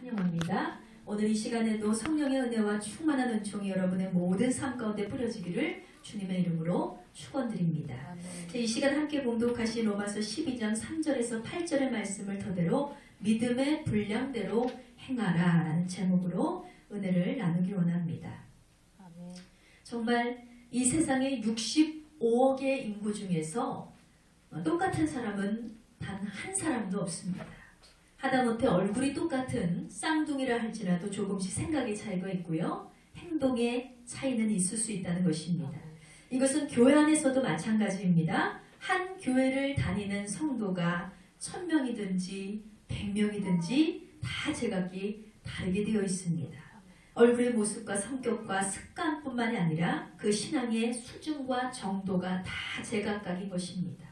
환영합니다. 오늘 이 시간에도 성령의 은혜와 충만한 은총이 여러분의 모든 삶 가운데 뿌려지기를 주님의 이름으로 축원드립니다. 이 시간 함께 봉독하신 로마서 12장 3절에서 8절의 말씀을 토대로 믿음의 분량대로 행하라 라는 제목으로 은혜를 나누기 원합니다. 정말 이 세상에 65억의 인구 중에서 똑같은 사람은 단 한 사람도 없습니다. 하다못해 얼굴이 똑같은 쌍둥이라 할지라도 조금씩 생각의 차이가 있고요. 행동의 차이는 있을 수 있다는 것입니다. 이것은 교회 안에서도 마찬가지입니다. 한 교회를 다니는 성도가 1000명이든지 100명이든지 다 제각기 다르게 되어 있습니다. 얼굴의 모습과 성격과 습관뿐만이 아니라 그 신앙의 수준과 정도가 다 제각각인 것입니다.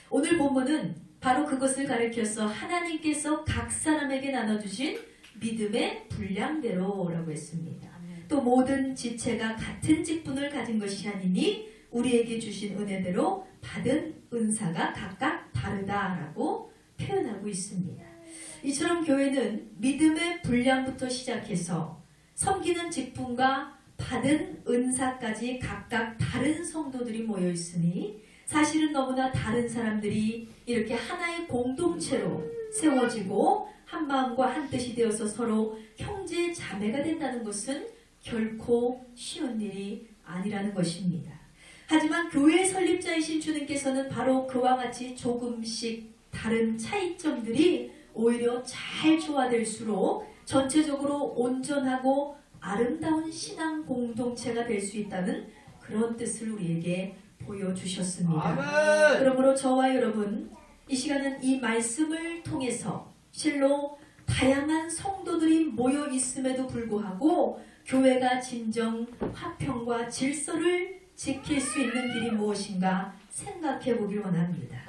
오늘 본문은 바로 그것을 가리켜서 하나님께서 각 사람에게 나눠주신 믿음의 분량대로라고 했습니다. 또 모든 지체가 같은 직분을 가진 것이 아니니 우리에게 주신 은혜대로 받은 은사가 각각 다르다라고 표현하고 있습니다. 이처럼 교회는 믿음의 분량부터 시작해서 섬기는 직분과 받은 은사까지 각각 다른 성도들이 모여 있으니 사실은 너무나 다른 사람들이 이렇게 하나의 공동체로 세워지고 한 마음과 한 뜻이 되어서 서로 형제 자매가 된다는 것은 결코 쉬운 일이 아니라는 것입니다. 하지만 교회의 설립자이신 주님께서는 바로 그와 같이 조금씩 다른 차이점들이 오히려 잘 조화될수록 전체적으로 온전하고 아름다운 신앙 공동체가 될 수 있다는 그런 뜻을 우리에게 보여주셨습니다. 아멘. 그러므로 저와 여러분 이 시간은 이 말씀을 통해서 실로 다양한 성도들이 모여 있음에도 불구하고 교회가 진정 화평과 질서를 지킬 수 있는 길이 무엇인가 생각해 보길 원합니다.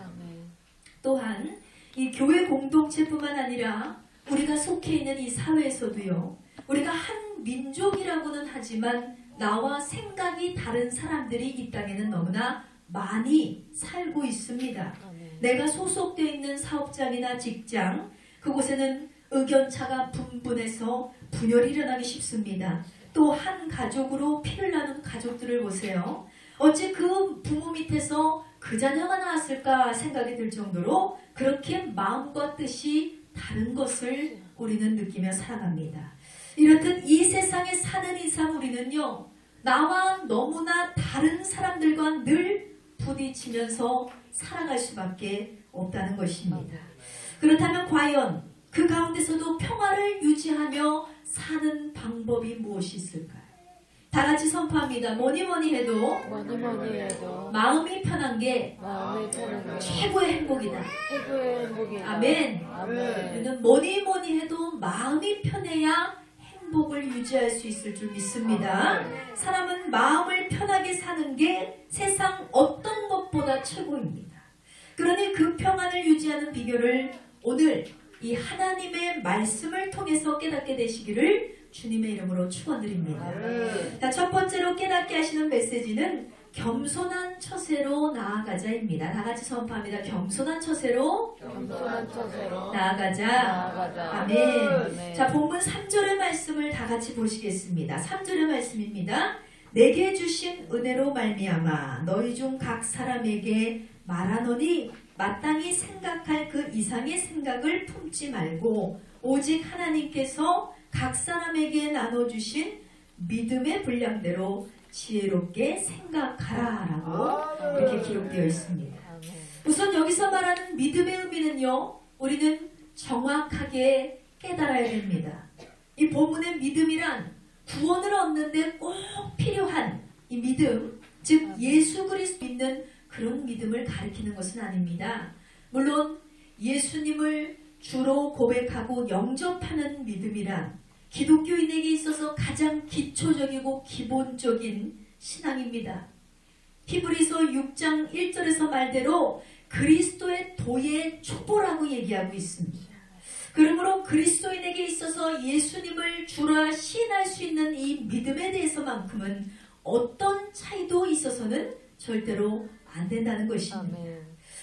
또한 이 교회 공동체뿐만 아니라 우리가 속해 있는 이 사회에서도요, 우리가 한 민족이라고는 하지만 나와 생각이 다른 사람들이 이 땅에는 너무나 많이 살고 있습니다. 내가 소속되어 있는 사업장이나 직장, 그곳에는 의견차가 분분해서 분열이 일어나기 쉽습니다. 또 한 가족으로 피를 나눈 가족들을 보세요. 어찌 그 부모 밑에서 그 자녀가 나왔을까 생각이 들 정도로 그렇게 마음과 뜻이 다른 것을 우리는 느끼며 살아갑니다. 이렇듯 이 세상에 사는 이상 우리는요, 나와 너무나 다른 사람들과 늘 부딪히면서 살아갈 수밖에 없다는 것입니다. 그렇다면 과연 그 가운데서도 평화를 유지하며 사는 방법이 무엇이 있을까요? 다 같이 선포합니다. 뭐니 해도 마음이 편한 게 최고의 행복이다. 아멘. 우리는 뭐니 해도 마음이 편해야 행복을 유지할 수 있을 줄 믿습니다. 사람은 마음을 편하게 사는 게 세상 어떤 것보다 최고입니다. 그러니 그 평안을 유지하는 비결을 오늘 이 하나님의 말씀을 통해서 깨닫게 되시기를 주님의 이름으로 축원드립니다. 자, 첫 번째로 깨닫게 하시는 메시지는 겸손한 처세로 나아가자입니다. 다 같이 선포합니다. 겸손한 처세로 나아가자. 아멘. 자, 본문 3절의 말씀을 다 같이 보시겠습니다. 3절의 말씀입니다. 내게 주신 은혜로 말미암아 너희 중 각 사람에게 말하노니 마땅히 생각할 그 이상의 생각을 품지 말고 오직 하나님께서 각 사람에게 나눠주신 믿음의 분량대로 지혜롭게 생각하라 라고 이렇게 기록되어 있습니다. 우선 여기서 말하는 믿음의 의미는요, 우리는 정확하게 깨달아야 됩니다. 이 본문의 믿음이란 구원을 얻는데 꼭 필요한 이 믿음, 즉 예수 그리스도 믿는 그런 믿음을 가리키는 것은 아닙니다. 물론 예수님을 주로 고백하고 영접하는 믿음이란 기독교인에게 있어서 가장 기초적이고 기본적인 신앙입니다. 히브리서 6장 1절에서 말대로 그리스도의 도의 촉보라고 얘기하고 있습니다. 그러므로 그리스도인에게 있어서 예수님을 주라 시인할 수 있는 이 믿음에 대해서만큼은 어떤 차이도 있어서는 절대로 안 된다는 것입니다.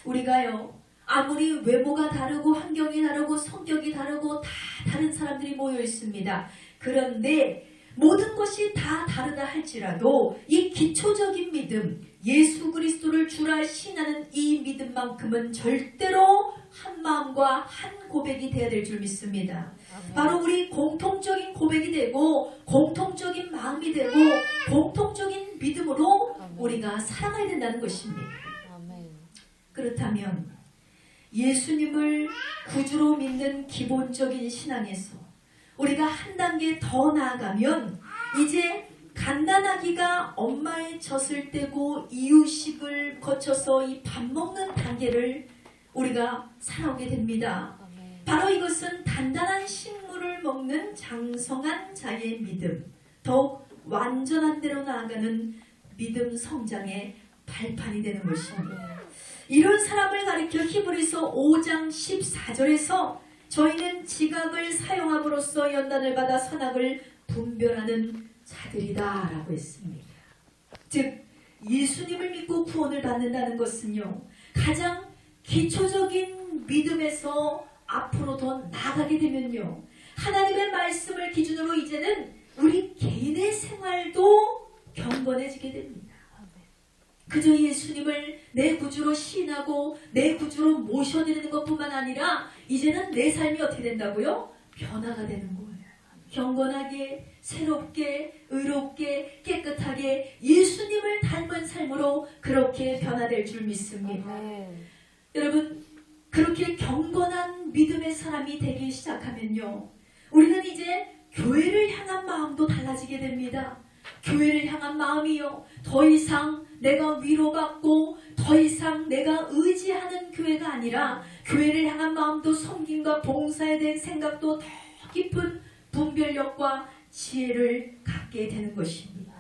우리가요, 아무리 외모가 다르고 환경이 다르고 성격이 다르고 다 다른 사람들이 모여 있습니다. 그런데 모든 것이 다 다르다 할지라도 이 기초적인 믿음, 예수 그리스도를 주라 신하는 이 믿음만큼은 절대로 한 마음과 한 고백이 되어야 될 줄 믿습니다. 바로 우리 공통적인 고백이 되고 공통적인 마음이 되고 공통적인 믿음으로 우리가 살아가야 된다는 것입니다. 그렇다면 예수님을 구주로 믿는 기본적인 신앙에서 우리가 한 단계 더 나아가면 이제 갓난아기가 엄마의 젖을 떼고 이유식을 거쳐서 이 밥 먹는 단계를 우리가 살아오게 됩니다. 바로 이것은 단단한 식물을 먹는 장성한 자의 믿음, 더욱 완전한 대로 나아가는 믿음 성장의 발판이 되는 것입니다. 이런 사람을 가리켜 히브리서 5장 14절에서 저희는 지각을 사용함으로써 연단을 받아 선악을 분별하는 자들이다 라고 했습니다. 즉 예수님을 믿고 구원을 받는다는 것은요, 가장 기초적인 믿음에서 앞으로 더 나아가게 되면요, 하나님의 말씀을 기준으로 이제는 우리 개인의 생활도 경건해지게 됩니다. 그저 예수님을 내 구주로 시인하고 내 구주로 모셔드리는 것뿐만 아니라 이제는 내 삶이 어떻게 된다고요? 변화가 되는 거예요. 경건하게, 새롭게, 의롭게, 깨끗하게 예수님을 닮은 삶으로 그렇게 변화될 줄 믿습니다. 여러분, 그렇게 경건한 믿음의 사람이 되기 시작하면요, 우리는 이제 교회를 향한 마음도 달라지게 됩니다. 교회를 향한 마음이요, 더 이상 내가 위로받고 더 이상 내가 의지하는 교회가 아니라 교회를 향한 마음도 섬김과 봉사에 대한 생각도 더 깊은 분별력과 지혜를 갖게 되는 것입니다.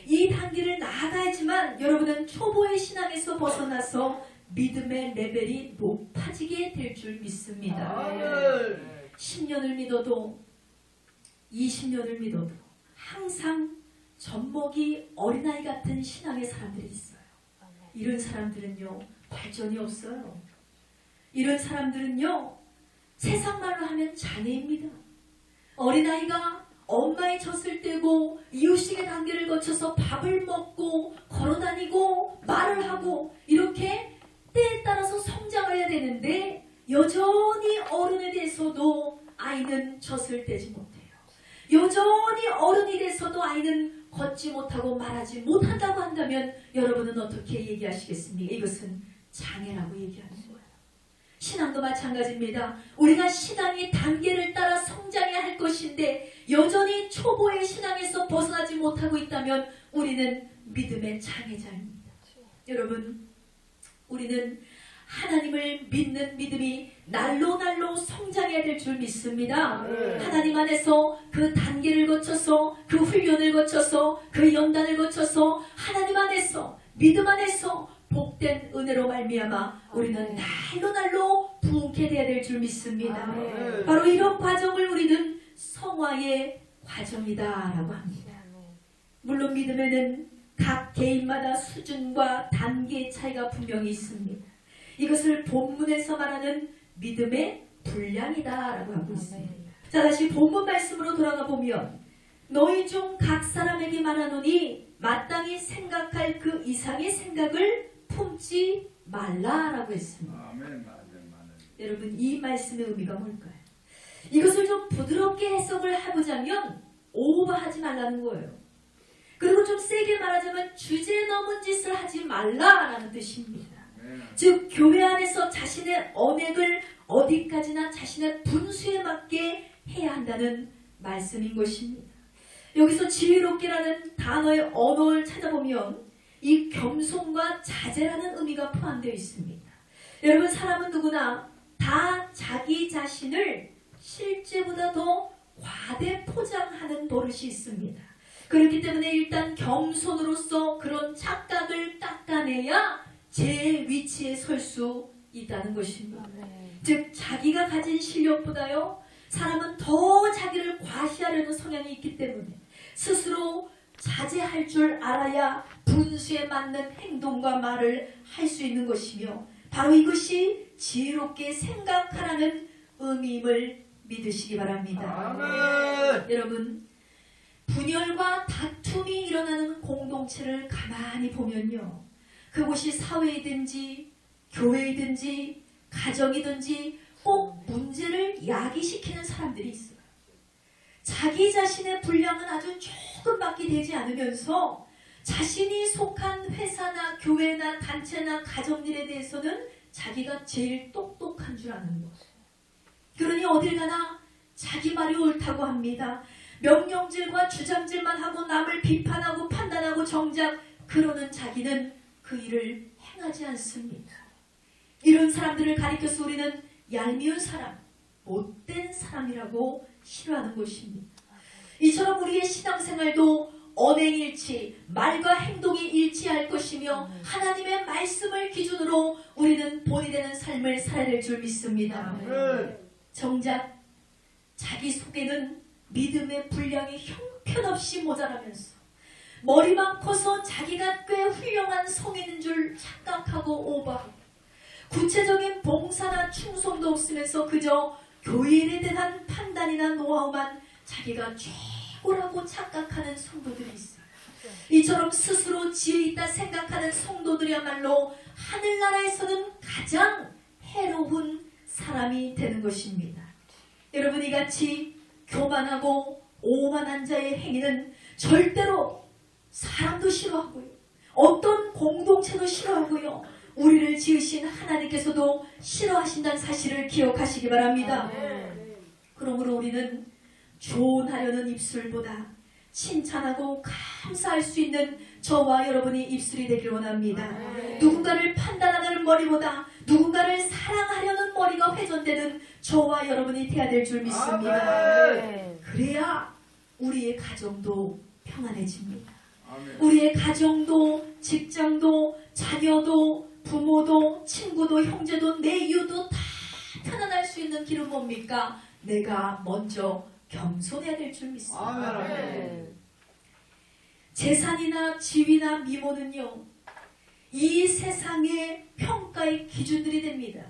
이 단계를 나아가야지만 여러분은 초보의 신앙에서 벗어나서 믿음의 레벨이 높아지게 될 줄 믿습니다. 10년을 믿어도 20년을 믿어도 항상 젖먹이 어린아이 같은 신앙의 사람들이 있어요. 이런 사람들은요, 발전이 없어요. 이런 사람들은요, 세상 말로 하면 장애입니다. 어린아이가 엄마의 젖을 떼고 이유식의 단계를 거쳐서 밥을 먹고 걸어다니고 말을 하고 이렇게 때에 따라서 성장해야 되는데 여전히 어른에 대해서도 아이는 젖을 떼지 못해요. 여전히 어른이 돼서도 아이는 걷지 못하고 말하지 못한다고 한다면 여러분은 어떻게 얘기하시겠습니까? 이것은 장애라고 얘기하는 거예요. 신앙도 마찬가지입니다. 우리가 신앙이 단계를 따라 성장해야 할 것인데 여전히 초보의 신앙에서 벗어나지 못하고 있다면 우리는 믿음의 장애자입니다. 여러분, 우리는 하나님을 믿는 믿음이 날로 성장해야 될 줄 믿습니다. 하나님 안에서 그 단계를 거쳐서 그 훈련을 거쳐서 그 연단을 거쳐서 하나님 안에서 믿음 안에서 복된 은혜로 말미암아 우리는 날로 부흥케 되어야 될 줄 믿습니다. 바로 이런 과정을 우리는 성화의 과정이다라고 합니다. 물론 믿음에는 각 개인마다 수준과 단계의 차이가 분명히 있습니다. 이것을 본문에서 말하는 믿음의 분량이다라고 하고 있습니다. 자, 다시 본문 말씀으로 돌아가 보면 너희 중 각 사람에게 말하노니 마땅히 생각할 그 이상의 생각을 품지 말라라고 했습니다. 여러분, 이 말씀의 의미가 뭘까요? 이것을 좀 부드럽게 해석을 해보자면 오버하지 말라는 거예요. 그리고 좀 세게 말하자면 주제 넘은 짓을 하지 말라라는 뜻입니다. 즉 교회 안에서 자신의 언행을 어디까지나 자신의 분수에 맞게 해야 한다는 말씀인 것입니다. 여기서 지혜롭게라는 단어의 언어를 찾아보면 이 겸손과 자제라는 의미가 포함되어 있습니다. 여러분, 사람은 누구나 다 자기 자신을 실제보다 더 과대 포장하는 버릇이 있습니다. 그렇기 때문에 일단 겸손으로서 그런 착각을 닦아내야 제 위치에 설 수 있다는 것입니다. 즉 자기가 가진 실력보다요, 사람은 더 자기를 과시하려는 성향이 있기 때문에 스스로 자제할 줄 알아야 분수에 맞는 행동과 말을 할 수 있는 것이며, 바로 이것이 지혜롭게 생각하라는 의미임을 믿으시기 바랍니다. 아멘. 여러분, 분열과 다툼이 일어나는 공동체를 가만히 보면요, 그곳이 사회이든지 교회이든지 가정이든지 꼭 문제를 야기시키는 사람들이 있어요. 자기 자신의 분량은 아주 조금밖에 되지 않으면서 자신이 속한 회사나 교회나 단체나 가정일에 대해서는 자기가 제일 똑똑한 줄 아는 거죠. 그러니 어딜 가나 자기 말이 옳다고 합니다. 명령질과 주장질만 하고 남을 비판하고 판단하고 정작 그러는 자기는 그 일을 행하지 않습니다. 이런 사람들을 가리켜서 우리는 얄미운 사람, 못된 사람이라고 싫어하는 것입니다. 이처럼 우리의 신앙생활도 언행일치, 말과 행동이 일치할 것이며 하나님의 말씀을 기준으로 우리는 본이 되는 삶을 살아야 될 줄 믿습니다. 정작 자기 속에는 믿음의 분량이 형편없이 모자라면서 머리만 커서 자기가 꽤 훌륭한 성인인 줄 착각하고 오버하고 구체적인 봉사나 충성도 없으면서 그저 교인에 대한 판단이나 노하우만 자기가 최고라고 착각하는 성도들이 있어요. 이처럼 스스로 지혜 있다 생각하는 성도들이야말로 하늘나라에서는 가장 해로운 사람이 되는 것입니다. 여러분, 이같이 교만하고 오만한 자의 행위는 절대로 사람도 싫어하고요, 어떤 공동체도 싫어하고요, 우리를 지으신 하나님께서도 싫어하신다는 사실을 기억하시기 바랍니다. 그러므로 우리는 조언하려는 입술보다 칭찬하고 감사할 수 있는 저와 여러분이 입술이 되길 원합니다. 누군가를 판단하는 머리보다 누군가를 사랑하려는 머리가 회전되는 저와 여러분이 되어야 될 줄 믿습니다. 그래야 우리의 가정도 평안해집니다. 우리의 가정도, 직장도, 자녀도, 부모도, 친구도, 형제도, 내 이웃도 다 편안할 수 있는 길은 뭡니까? 내가 먼저 겸손해야 될 줄 믿습니다. 재산이나 지위나 미모는요, 이 세상의 평가의 기준들이 됩니다.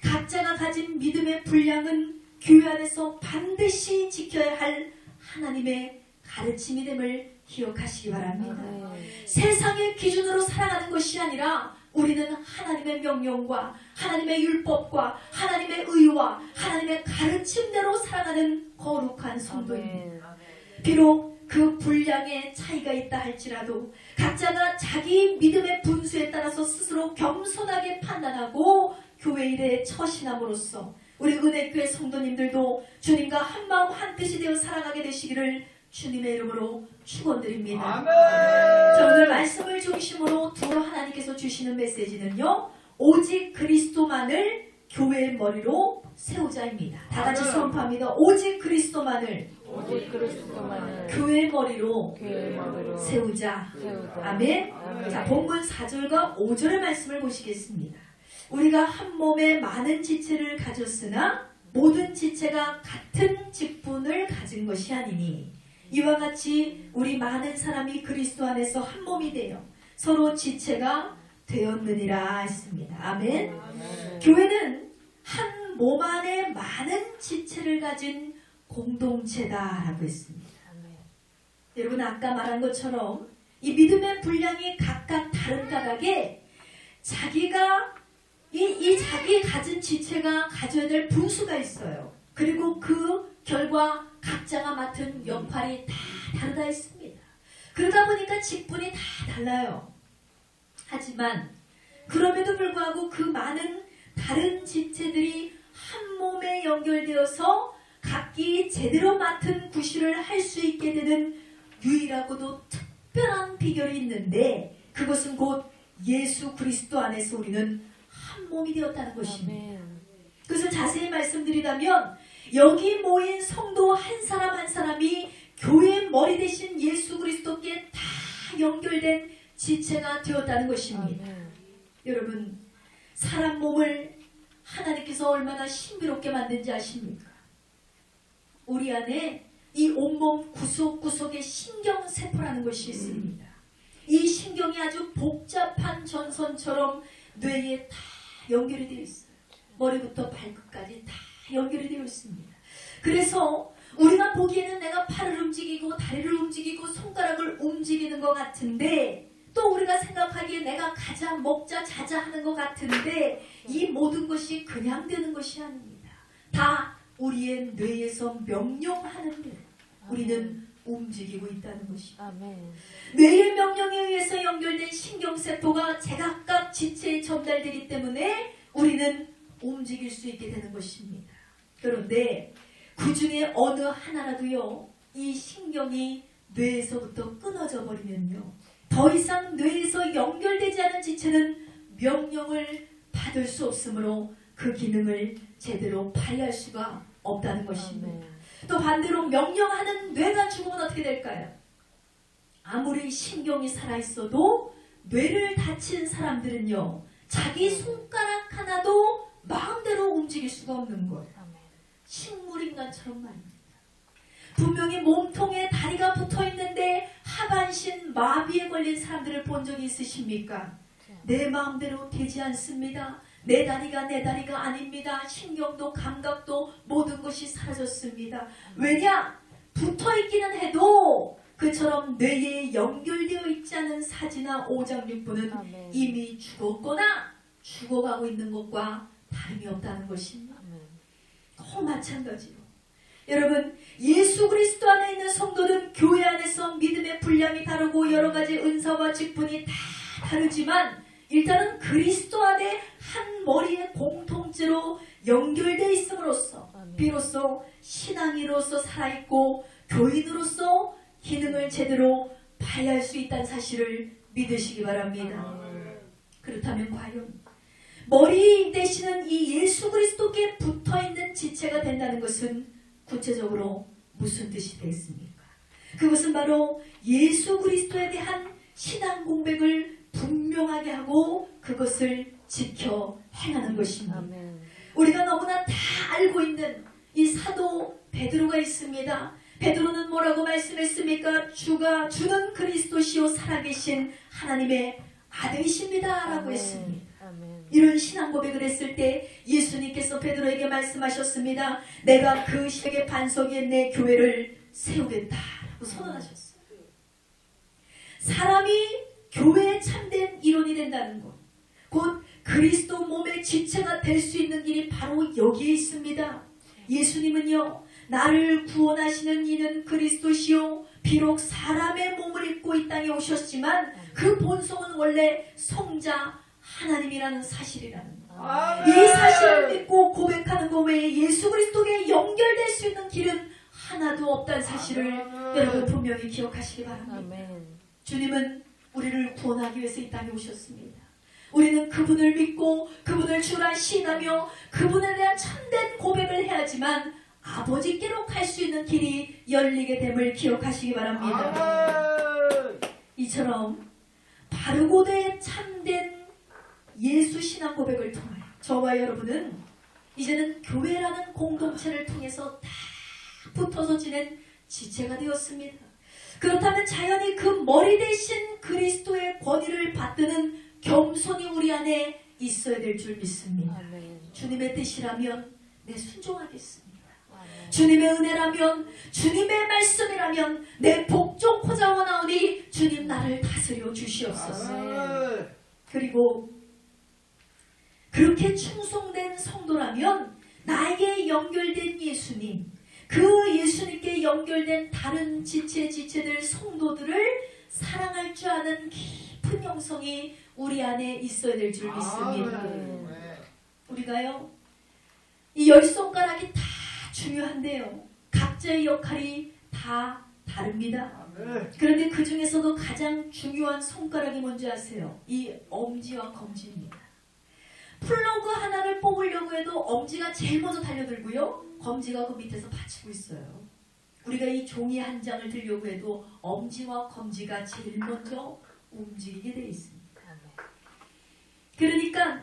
각자가 가진 믿음의 분량은 교회 안에서 반드시 지켜야 할 하나님의 가르침이 됨을 기억하시기 바랍니다. 세상의 기준으로 살아가는 것이 아니라 우리는 하나님의 명령과 하나님의 율법과 하나님의 의와 하나님의 가르침대로 살아가는 거룩한 성도입니다. 비록 그 분량의 차이가 있다 할지라도 각자가 자기 믿음의 분수에 따라서 스스로 겸손하게 판단하고 교회 일에 처신함으로써 우리 은혜교회 성도님들도 주님과 한마음 한뜻이 되어 살아가게 되시기를 주님의 이름으로 축원드립니다. 자, 오늘 말씀을 중심으로 두어 하나님께서 주시는 메시지는요, 오직 그리스도만을 교회의 머리로 세우자입니다. 다 같이 선포합니다. 오직 그리스도만을 교회의 머리로 세우자. 아멘. 자, 본문 4절과 5절의 말씀을 보시겠습니다. 우리가 한 몸에 많은 지체를 가졌으나 모든 지체가 같은 직분을 가진 것이 아니니 이와 같이 우리 많은 사람이 그리스도 안에서 한 몸이 되어 서로 지체가 되었느니라 했습니다. 아멘. 교회는 한 몸 안에 많은 지체를 가진 공동체다라고 했습니다. 여러분, 아까 말한 것처럼 이 믿음의 분량이 각각 다른 까닭에 자기가 이 자기 가진 지체가 가져야 될 분수가 있어요. 그리고 그 결과 각자가 맡은 역할이 다 다르다 했습니다. 그러다 보니까 직분이 다 달라요. 하지만 그럼에도 불구하고 그 많은 다른 지체들이 한 몸에 연결되어서 각기 제대로 맡은 구실을 할 수 있게 되는 유일하고도 특별한 비결이 있는데 그것은 곧 예수 그리스도 안에서 우리는 한 몸이 되었다는 것입니다. 그것을 자세히 말씀드리자면 여기 모인 성도 한 사람 한 사람이 교회의 머리 대신 예수 그리스도께 다 연결된 지체가 되었다는 것입니다. 여러분, 사람 몸을 하나님께서 얼마나 신비롭게 만든지 아십니까? 우리 안에 이 온몸 구석구석에 신경세포라는 것이 있습니다. 이 신경이 아주 복잡한 전선처럼 뇌에 다 연결이 되어 있어요. 머리부터 발끝까지 다 연결이 되어 있습니다. 그래서 우리가 보기에는 내가 팔을 움직이고 다리를 움직이고 손가락을 움직이는 것 같은데, 또 우리가 생각하기에 내가 가자 먹자 자자 하는 것 같은데, 이 모든 것이 그냥 되는 것이 아닙니다. 다 우리의 뇌에서 명령하는 대로 우리는 움직이고 있다는 것입니다. 뇌의 명령에 의해서 연결된 신경세포가 제각각 지체에 전달되기 때문에 우리는 움직일 수 있게 되는 것입니다. 그런데 그 중에 어느 하나라도요, 이 신경이 뇌에서부터 끊어져 버리면요, 더 이상 뇌에서 연결되지 않은 지체는 명령을 받을 수 없으므로 그 기능을 제대로 발휘할 수가 없다는 것입니다. 또 반대로 명령하는 뇌가 죽으면 어떻게 될까요? 아무리 신경이 살아있어도 뇌를 다친 사람들은요, 자기 손가락 하나도 마음대로 움직일 수가 없는 거예요. 식물인간처럼 말입니다. 분명히 몸통에 다리가 붙어있는데 하반신 마비에 걸린 사람들을 본 적이 있으십니까? 내 마음대로 되지 않습니다. 내 다리가 아닙니다. 신경도 감각도 모든 것이 사라졌습니다. 왜냐? 붙어있기는 해도 그처럼 뇌에 연결되어 있지 않은 사지나 오장육부는 이미 죽었거나 죽어가고 있는 것과 다름이 없다는 것입니다. 마찬가지로 여러분, 예수 그리스도 안에 있는 성도는 교회 안에서 믿음의 분량이 다르고 여러 가지 은사와 직분이 다 다르지만 일단은 그리스도 안에 한 머리의 공통체로 연결되어 있음으로써 비로소 신앙인으로서 살아있고 교인으로서 기능을 제대로 발휘할 수 있다는 사실을 믿으시기 바랍니다. 그렇다면 과연 머리 되시는 이 예수 그리스도께 붙어있는 지체가 된다는 것은 구체적으로 무슨 뜻이 되겠습니까? 그것은 바로 예수 그리스도에 대한 신앙 공백을 분명하게 하고 그것을 지켜 행하는 것입니다. 우리가 너무나 다 알고 있는 이 사도 베드로가 있습니다. 베드로는 뭐라고 말씀했습니까? 주는 그리스도시요 살아계신 하나님의 아들이십니다 라고 했습니다. 이런 신앙 고백을 했을 때 예수님께서 베드로에게 말씀하셨습니다. 내가 그 시댁의 반석 위에 내 교회를 세우겠다라고 선언하셨어요. 사람이 교회에 참된 일원이 된다는 것, 곧 그리스도 몸의 지체가 될 수 있는 길이 바로 여기에 있습니다. 예수님은요, 나를 구원하시는 이는 그리스도시요 비록 사람의 몸을 입고 이 땅에 오셨지만 그 본성은 원래 성자 하나님이라는 사실이라는 것. 이 사실을 믿고 고백하는 것 외에 예수 그리스도에 연결될 수 있는 길은 하나도 없다는 사실을 여러분 분명히 기억하시기 바랍니다. 주님은 우리를 구원하기 위해서 이 땅에 오셨습니다. 우리는 그분을 믿고 그분을 주라 시인하며 그분에 대한 참된 고백을 해야지만 아버지께로 갈 수 있는 길이 열리게 됨을 기억하시기 바랍니다. 이처럼 바르고 참된 예수 신앙 고백을 통하여 저와 여러분은 이제는 교회라는 공동체를 통해서 다 붙어서 지낸 지체가 되었습니다. 그렇다면 자연히 그 머리 대신 그리스도의 권위를 받드는 겸손이 우리 안에 있어야 될 줄 믿습니다. 주님의 뜻이라면 내 순종하겠습니다. 주님의 은혜라면, 주님의 말씀이라면 내 복종코자 원하오니 주님 나를 다스려 주시옵소서. 그리고 그렇게 충성된 성도라면 나에게 연결된 예수님, 그 예수님께 연결된 다른 지체들, 성도들을 사랑할 줄 아는 깊은 영성이 우리 안에 있어야 될 줄 믿습니다. 우리가요, 이 열 손가락이 다 중요한데요, 각자의 역할이 다 다릅니다. 그런데 그 중에서도 가장 중요한 손가락이 뭔지 아세요? 이 엄지와 검지입니다. 플러그 하나를 뽑으려고 해도 엄지가 제일 먼저 달려들고요, 검지가 그 밑에서 받치고 있어요. 우리가 이 종이 한 장을 들려고 해도 엄지와 검지가 제일 먼저 움직이게 되어 있습니다. 그러니까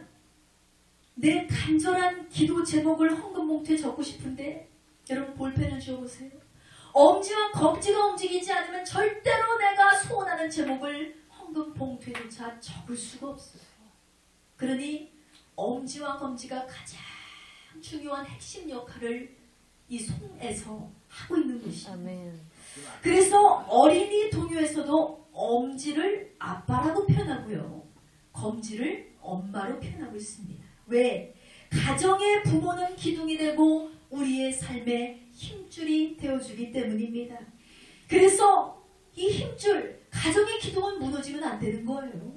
내 간절한 기도 제목을 헌금 봉투에 적고 싶은데 여러분 볼펜을 쥐어보세요. 엄지와 검지가 움직이지 않으면 절대로 내가 소원하는 제목을 헌금 봉투에조차 적을 수가 없어요. 그러니 엄지와 검지가 가장 중요한 핵심 역할을 이 송에서 하고 있는 것입니다. 그래서 어린이 동요에서도 엄지를 아빠라고 표현하고요, 검지를 엄마로 표현하고 있습니다. 왜? 가정의 부모는 기둥이 되고 우리의 삶의 힘줄이 되어주기 때문입니다. 그래서 이 힘줄, 가정의 기둥은 무너지면 안 되는 거예요.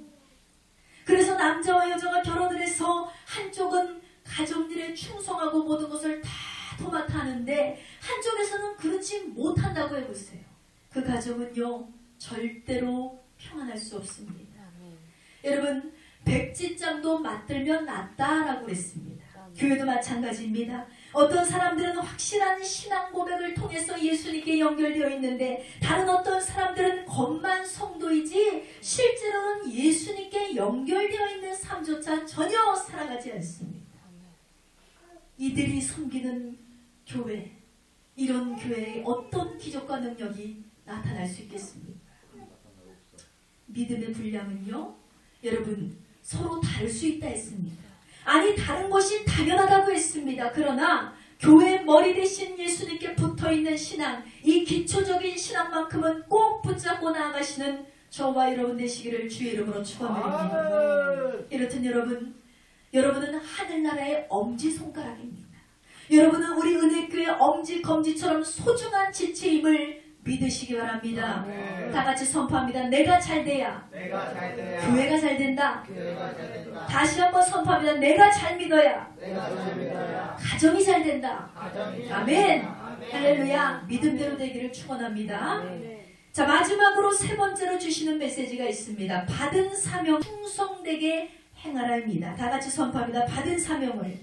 그래서 남자와 여자가 결혼을 해서 한쪽은 가정일에 충성하고 모든 것을 다 도맡아 하는데 한쪽에서는 그렇지 못한다고 해보세요. 그 가정은요, 절대로 평안할 수 없습니다. 여러분, 백지장도 맞들면 낫다라고 그랬습니다. 교회도 마찬가지입니다. 어떤 사람들은 확실한 신앙 고백을 통해서 예수님께 연결되어 있는데 다른 어떤 사람들은 겉만 성도이지 실제로는 예수님께 연결되어 있는 삶조차 전혀 살아가지 않습니다. 이들이 섬기는 교회, 이런 교회에 어떤 기적과 능력이 나타날 수 있겠습니까? 믿음의 분량은요, 여러분, 서로 다를 수 있다 했습니다. 아니, 다른 것이 당연하다고 했습니다. 그러나 교회 머리 대신 예수님께 붙어있는 신앙, 이 기초적인 신앙만큼은 꼭 붙잡고 나아가시는 저와 여러분 되시기를 주의 이름으로 축원드립니다. 이렇든 여러분은 하늘나라의 엄지손가락입니다. 여러분은 우리 은혜교회 엄지, 검지처럼 소중한 지체임을 믿으시기 바랍니다. 다 같이 선포합니다. 내가 잘 돼야 교회가 잘 된다. 다시 한번 선포합니다. 내가 잘 믿어야 가정이 잘 된다. 아멘. 할렐루야. 믿음대로 되기를 축원합니다. 자, 마지막으로 세 번째로 주시는 메시지가 있습니다. 받은 사명 충성되게 행하라입니다. 다 같이 선포합니다. 받은 사명을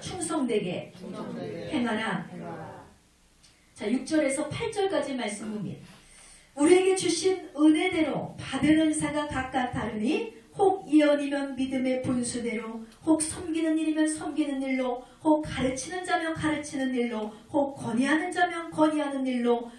충성되게 행하라. 자, 6절에서 8절까지 말씀 봅니다. 우리에게 주신 은혜대로 받은 은사가 각각 다르니 혹 예언이면 믿음의 분수대로, 혹 섬기는 일이면 섬기는 일로, 혹 가르치는 자면 가르치는 일로, 혹 건의하는 자면 건의하는 일로,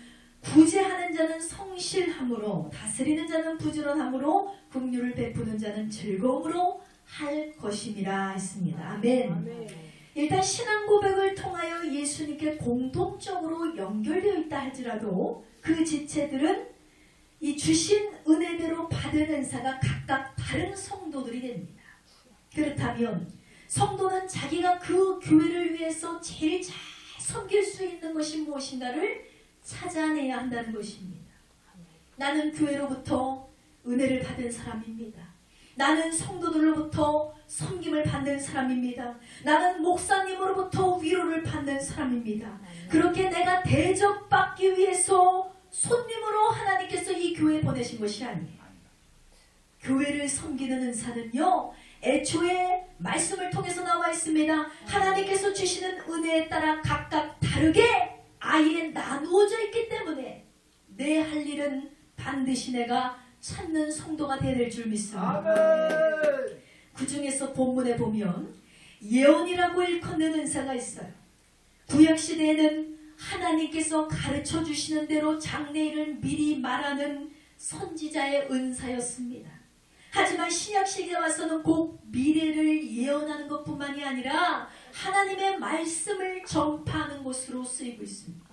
구제하는 자는 성실함으로, 다스리는 자는 부지런함으로, 긍휼을 베푸는 자는 즐거움으로 할 것임이라 했습니다. 아멘. 일단 신앙 고백을 통하여 예수님께 공통적으로 연결되어 있다 할지라도 그 지체들은 이 주신 은혜대로 받은 은사가 각각 다른 성도들이 됩니다. 그렇다면 성도는 자기가 그 교회를 위해서 제일 잘 섬길 수 있는 것이 무엇인가를 찾아내야 한다는 것입니다. 나는 교회로부터 은혜를 받은 사람입니다. 나는 성도들로부터 섬김을 받는 사람입니다. 나는 목사님으로부터 위로를 받는 사람입니다. 그렇게 내가 대접받기 위해서 손님으로 하나님께서 이 교회에 보내신 것이 아니에요. 교회를 섬기는 은사는요, 애초에 말씀을 통해서 나와 있습니다. 하나님께서 주시는 은혜에 따라 각각 다르게 아예 나누어져 있기 때문에 내 할 일은 반드시 내가 찾는 성도가 되어야 될 줄 믿습니다. 그 중에서 본문에 보면 예언이라고 일컫는 은사가 있어요. 구약시대에는 하나님께서 가르쳐 주시는 대로 장래일을 미리 말하는 선지자의 은사였습니다. 하지만 신약시대에 와서는 곧 미래를 예언하는 것뿐만이 아니라 하나님의 말씀을 전파하는 것으로 쓰이고 있습니다.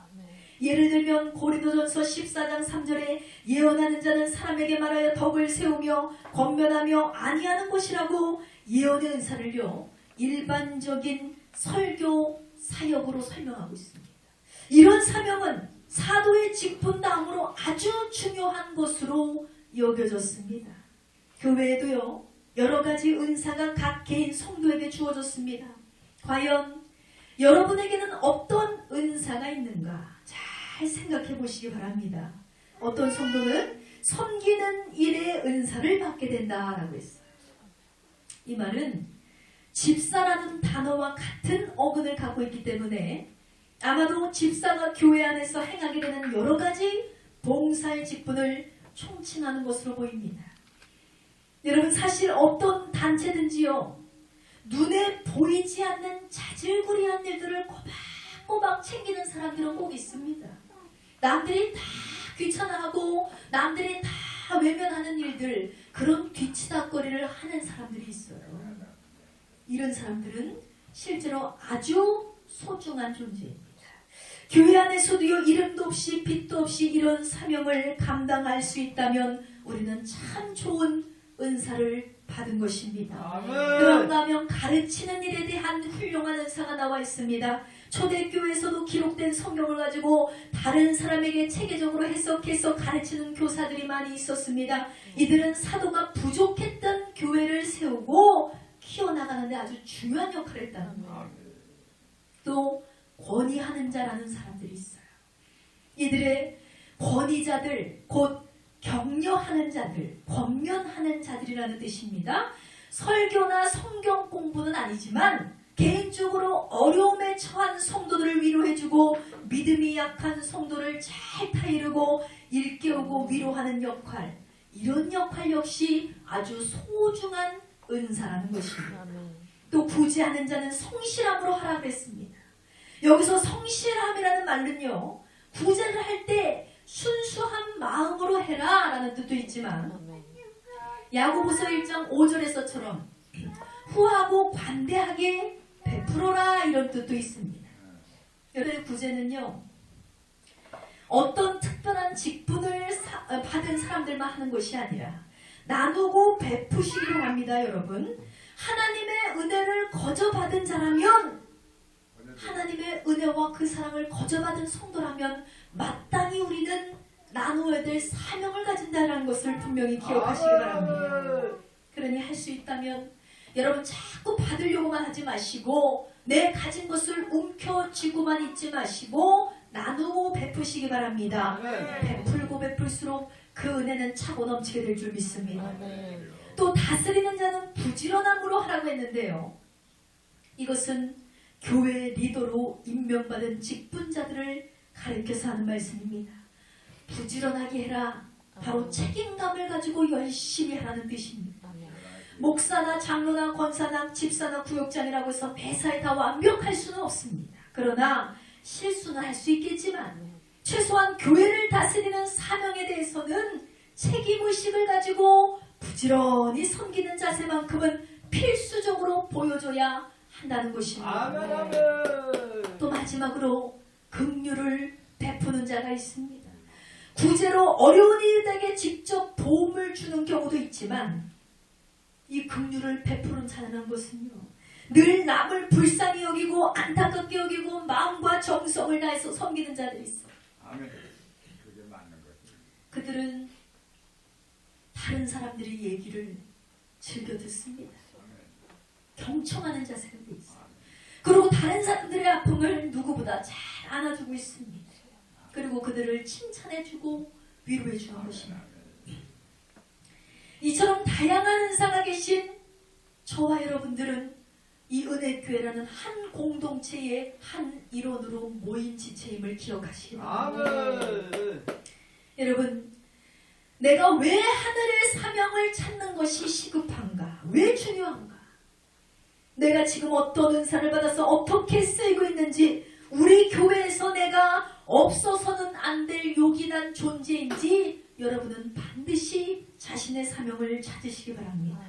예를 들면 고린도전서 14장 3절에 예언하는 자는 사람에게 말하여 덕을 세우며 권면하며 아니하는 것이라고 예언의 은사를요, 일반적인 설교 사역으로 설명하고 있습니다. 이런 사명은 사도의 직분 다음으로 아주 중요한 것으로 여겨졌습니다. 교회에도요, 여러 가지 은사가 각 개인 성도에게 주어졌습니다. 과연 여러분에게는 어떤 은사가 있는가? 잘 생각해 보시기 바랍니다. 어떤 성도는 섬기는 일의 은사를 받게 된다라고 했어요. 이 말은 집사라는 단어와 같은 어근을 갖고 있기 때문에 아마도 집사가 교회 안에서 행하게 되는 여러 가지 봉사의 직분을 총칭하는 것으로 보입니다. 여러분, 사실 어떤 단체든지요, 눈에 보이지 않는 자질구레한 일들을 꼬박꼬박 챙기는 사람들은 꼭 있습니다. 남들이 다 귀찮아하고 남들이 다 외면하는 일들, 그런 뒤치다거리를 하는 사람들이 있어요. 이런 사람들은 실제로 아주 소중한 존재입니다. 교회 안에서도요, 이름도 없이 빛도 없이 이런 사명을 감당할 수 있다면 우리는 참 좋은 은사를 받은 것입니다. 아멘. 그런가 하면 가르치는 일에 대한 훌륭한 은사가 나와 있습니다. 초대교회에서도 기록된 성경을 가지고 다른 사람에게 체계적으로 해석해서 가르치는 교사들이 많이 있었습니다. 이들은 사도가 부족했던 교회를 세우고 키워나가는데 아주 중요한 역할을 했다는 거예요. 또 권위하는 자라는 사람들이 있어요. 이들의 권위자들, 곧 격려하는 자들, 권면하는 자들이라는 뜻입니다. 설교나 성경 공부는 아니지만 개인적으로 어려움에 처한 성도들을 위로해주고 믿음이 약한 성도를 잘 타이르고 일깨우고 위로하는 역할, 이런 역할 역시 아주 소중한 은사라는 것입니다. 또 구제하는 자는 성실함으로 하라 그랬습니다. 여기서 성실함이라는 말은요, 구제를 할 때 순수한 마음으로 해라 라는 뜻도 있지만 야고보서 1장 5절에서처럼 후하고 관대하게 베풀어라 이런 뜻도 있습니다. 여러분의 구제는요, 어떤 특별한 직분을 받은 사람들만 하는 것이 아니라 나누고 베푸시기로 합니다. 여러분, 하나님의 은혜를 거저받은 자라면, 하나님의 은혜와 그 사랑을 거저받은 성도라면 마땅히 우리는 나누어야 될 사명을 가진다는 것을 분명히 기억하시기 바랍니다. 그러니 할 수 있다면 여러분 자꾸 받으려고만 하지 마시고 내 가진 것을 움켜쥐고만 있지 마시고 나누고 베푸시기 바랍니다. 베풀고 베풀수록 그 은혜는 차고 넘치게 될 줄 믿습니다. 또 다스리는 자는 부지런함으로 하라고 했는데요, 이것은 교회 리더로 임명받은 직분자들을 가르쳐서 하는 말씀입니다. 부지런하게 해라, 바로 책임감을 가지고 열심히 하라는 뜻입니다. 목사나 장로나 권사나 집사나 구역장이라고 해서 매사에 다 완벽할 수는 없습니다. 그러나 실수는 할 수 있겠지만 최소한 교회를 다스리는 사명에 대해서는 책임의식을 가지고 부지런히 섬기는 자세만큼은 필수적으로 보여줘야 한다는 것입니다. 또 마지막으로 긍휼을 베푸는 자가 있습니다. 구제로 어려운 이들에게 직접 도움을 주는 경우도 있지만 이 긍휼을 베푸는 자라는 것은요, 늘 남을 불쌍히 여기고 안타깝게 여기고 마음과 정성을 다해서 섬기는 자들이 있어요. 그게 맞는 거지. 그들은 다른 사람들의 얘기를 즐겨 듣습니다. 경청하는 자세가 돼 있어요. 그리고 다른 사람들의 아픔을 누구보다 잘 안아주고 있습니다. 그리고 그들을 칭찬해주고 위로해주는 것입니다. 이처럼 다양한 은사가 계신 저와 여러분들은 이 은혜교회라는 한 공동체의 한 일원으로 모인 지체임을 기억하시기 바랍니다. 여러분, 내가 왜 하늘의 사명을 찾는 것이 시급한가? 왜 중요한가? 내가 지금 어떤 은사를 받아서 어떻게 쓰이고 있는지, 우리 교회에서 내가 없어서는 안 될 요긴한 존재인지 여러분은 반드시 자신의 사명을 찾으시기 바랍니다.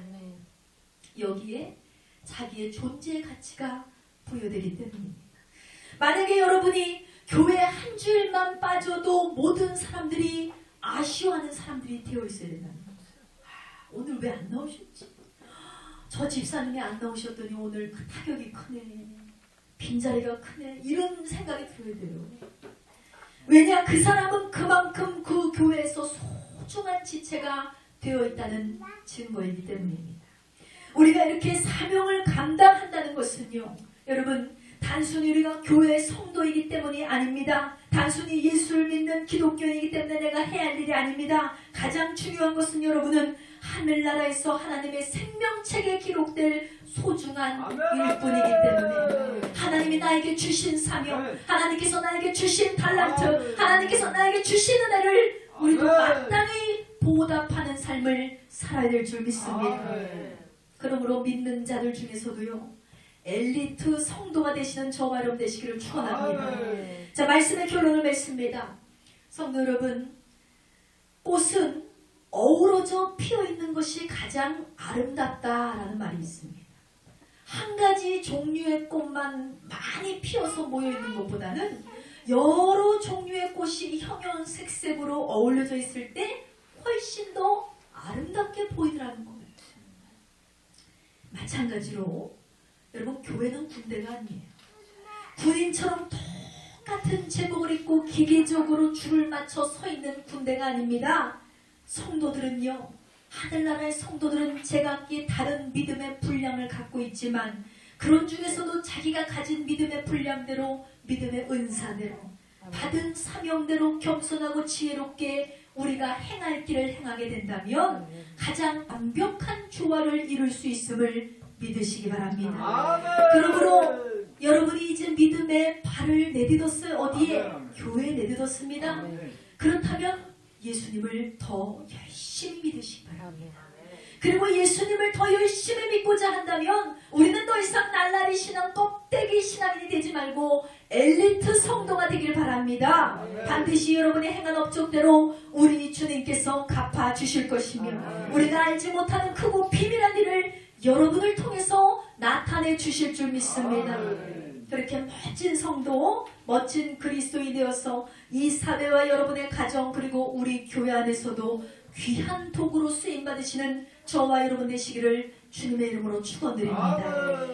여기에 자기의 존재의 가치가 부여되기 때문입니다. 만약에 여러분이 교회 한 주일만 빠져도 모든 사람들이 아쉬워하는 사람들이 되어 있어야 된다는 거예요. 오늘 왜 안 나오셨지? 저 집사님이 안 나오셨더니 오늘 그 타격이 크네, 빈자리가 크네, 이런 생각이 들어야 돼요. 왜냐, 그 사람은 그만큼 그 교회에서 소중한 지체가 되어 있다는 증거이기 때문입니다. 우리가 이렇게 사명을 감당한다는 것은요, 여러분, 단순히 우리가 교회의 성도이기 때문이 아닙니다. 단순히 예수를 믿는 기독교인이기 때문에 내가 해야 할 일이 아닙니다. 가장 중요한 것은 여러분은 하늘나라에서 하나님의 생명책에 기록될 소중한 일꾼이기 때문에 하나님이 나에게 주신 사명, 하나님께서 나에게 주신 달란트, 하나님께서 나에게 주신 은혜를 우리도 마땅히 보답하는 삶을 살아야 될 줄 믿습니다. 그러므로 믿는 자들 중에서도요, 엘리트 성도가 되시는 저와 여러분 되시기를 축원합니다. 자, 말씀의 결론을 맺습니다. 성도 여러분, 꽃은 어우러져 피어있는 것이 가장 아름답다라는 말이 있습니다. 한 가지 종류의 꽃만 많이 피어서 모여 있는 것보다는 여러 종류의 꽃이 형형색색으로 어울려져 있을 때 훨씬 더 아름답게 보이더라는 거예요. 마찬가지로 여러분, 교회는 군대가 아니에요. 군인처럼 똑같은 제복을 입고 기계적으로 줄을 맞춰 서 있는 군대가 아닙니다. 성도들은요, 하늘나라의 성도들은 제각기 다른 믿음의 분량을 갖고 있지만 그런 중에서도 자기가 가진 믿음의 분량대로, 믿음의 은사대로, 받은 사명대로 겸손하고 지혜롭게 우리가 행할 길을 행하게 된다면 가장 완벽한 조화를 이룰 수 있음을 믿으시기 바랍니다. 그러므로 여러분이 이제 믿음의 발을 내딛었어요. 어디에? 교회에 내딛었습니다. 그렇다면 예수님을 더 열심히 믿으시기 바랍니다. 그리고 예수님을 더 열심히 믿고자 한다면 우리는 더 이상 날라리 신앙, 껍데기 신앙인이 되지 말고 엘리트 성도가 되길 바랍니다. 반드시 여러분의 행한 업적대로 우리 주님께서 갚아주실 것이며 우리가 알지 못하는 크고 비밀한 일을 여러분을 통해서 나타내 주실 줄 믿습니다. 그렇게 멋진 성도, 멋진 그리스도인이 되어서 이 사회와 여러분의 가정 그리고 우리 교회 안에서도 귀한 도구로 쓰임받으시는 저와 여러분 되시기를 주님의 이름으로 축원드립니다.